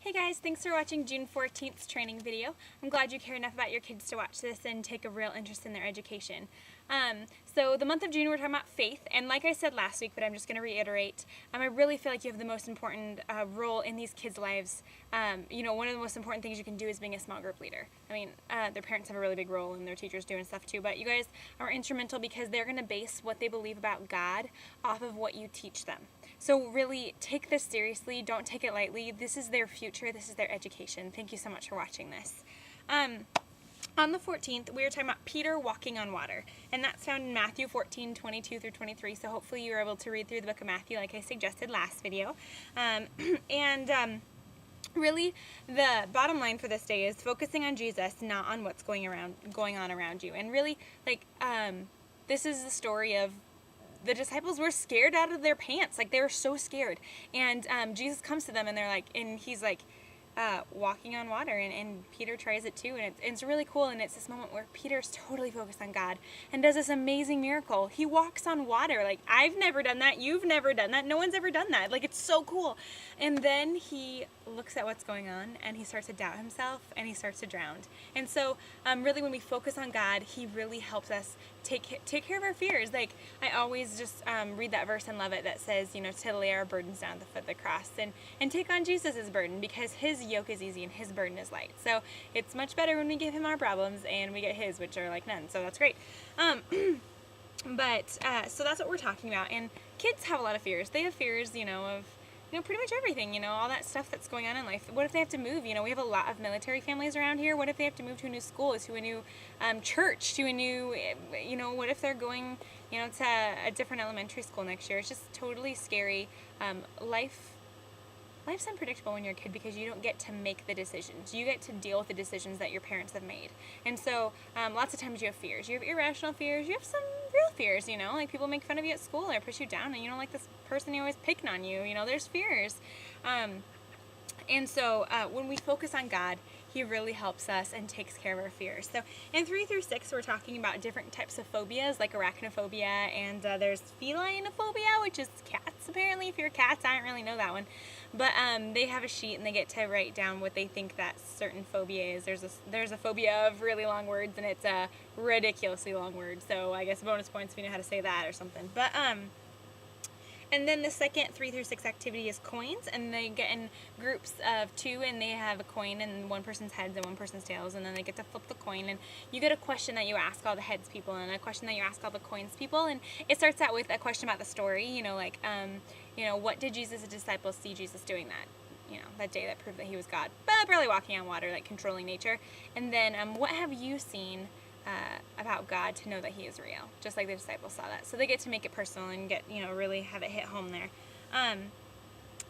Hey guys, thanks for watching June 14th's training video. I'm glad you care enough about your kids to watch this and take a real interest in their education. So the month of June we're talking about faith, and like I said last week, but I'm just going to reiterate, I really feel like you have the most important role in these kids' lives. One of the most important things you can do is being a small group leader. Their parents have a really big role and their teachers do and stuff too, but you guys are instrumental because they're going to base what they believe about God off of what you teach them. So really take this seriously, don't take it lightly. This is their future, this is their education. Thank you so much for watching this. On the 14th, we were talking about Peter walking on water, and that's found in Matthew 14:22 through 23, so hopefully you were able to read through the book of Matthew like I suggested last video. Really, the bottom line for this day is focusing on Jesus, not on what's going on around you. And really, this is the story of the disciples were scared out of their pants. They were so scared. And Jesus comes to them, and he's walking on water, and Peter tries it too, and it's really cool. And it's this moment where Peter's totally focused on God and does this amazing miracle. He walks on water. I've never done that, you've never done that, no one's ever done that. It's so cool. And then he looks at what's going on, and he starts to doubt himself, and he starts to drown. And so really, when we focus on God, he really helps us take care of our fears. I always just read that verse and love it that says, to lay our burdens down at the foot of the cross and take on Jesus' burden, because his yoke is easy and his burden is light. So it's much better when we give him our problems and we get his, which are like none. So that's great. So that's what we're talking about. And kids have a lot of fears. They have fears, of pretty much everything, all that stuff that's going on in life. What if they have to move? We have a lot of military families around here. What if they have to move to a new school, to a new church, to a new, what if they're going, to a different elementary school next year? It's just totally scary. Life's unpredictable when you're a kid because you don't get to make the decisions. You get to deal with the decisions that your parents have made. And so lots of times you have fears. You have irrational fears. You have some real fears, people make fun of you at school or push you down, and you don't like this person who always picking on you. There's fears. And so when we focus on God, he really helps us and takes care of our fears. So in 3 through 6, we're talking about different types of phobias, like arachnophobia, and there's felinophobia, which is cats, apparently. If you're cats, I don't really know that one. But they have a sheet, and they get to write down what they think that certain phobia is. There's a phobia of really long words, and it's a ridiculously long word. So I guess bonus points if you know how to say that or something. But and then the second 3 through 6 activity is coins, and they get in groups of 2, and they have a coin in one person's heads and one person's tails, and then they get to flip the coin, and you get a question that you ask all the heads people and a question that you ask all the coins people, and it starts out with a question about the story, what did Jesus' disciples see Jesus doing that day that proved that he was God, but barely walking on water, controlling nature. And then what have you seen about God to know that he is real, just like the disciples saw that. So they get to make it personal and get, really have it hit home there.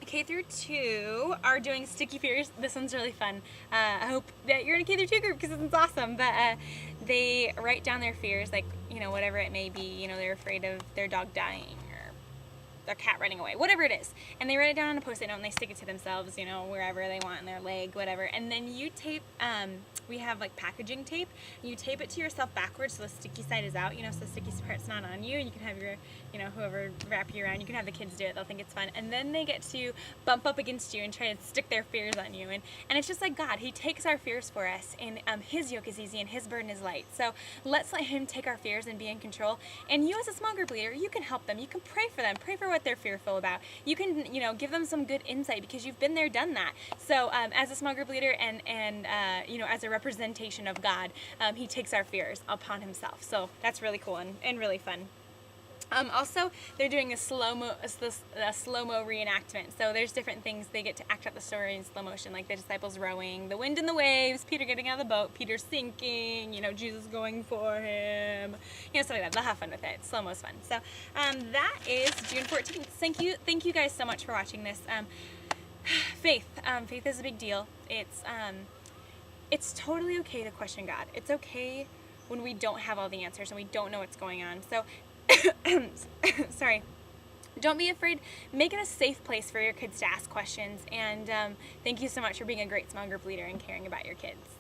K through 2 are doing sticky fears. This one's really fun. I hope that you're in a K through 2 group because this is awesome. But they write down their fears, whatever it may be. They're afraid of their dog dying, their cat running away, whatever it is. And they write it down on a Post-it note and they stick it to themselves, wherever they want, in their leg, whatever. And then you tape, we have packaging tape. You tape it to yourself backwards so the sticky side is out, so the sticky part's not on you. And you can have your, whoever wrap you around, you can have the kids do it. They'll think it's fun. And then they get to bump up against you and try to stick their fears on you. And it's just like God, he takes our fears for us, and his yoke is easy and his burden is light. So let's let him take our fears and be in control. And you as a small group leader, you can help them. You can pray for them. Pray for what they're fearful about. You can, give them some good insight because you've been there, done that. So as a small group leader and as a representation of God, he takes our fears upon himself. So that's really cool and really fun. Also, they're doing a slow-mo reenactment. So there's different things. They get to act out the story in slow motion, like the disciples rowing, the wind and the waves, Peter getting out of the boat, Peter sinking, Jesus going for him, stuff like that. They'll have fun with it. Slow-mo's fun. So that is June 14th. Thank you guys so much for watching this. Faith is a big deal. It's totally okay to question God. It's okay when we don't have all the answers and we don't know what's going on. So sorry. Don't be afraid. Make it a safe place for your kids to ask questions. And thank you so much for being a great small group leader and caring about your kids.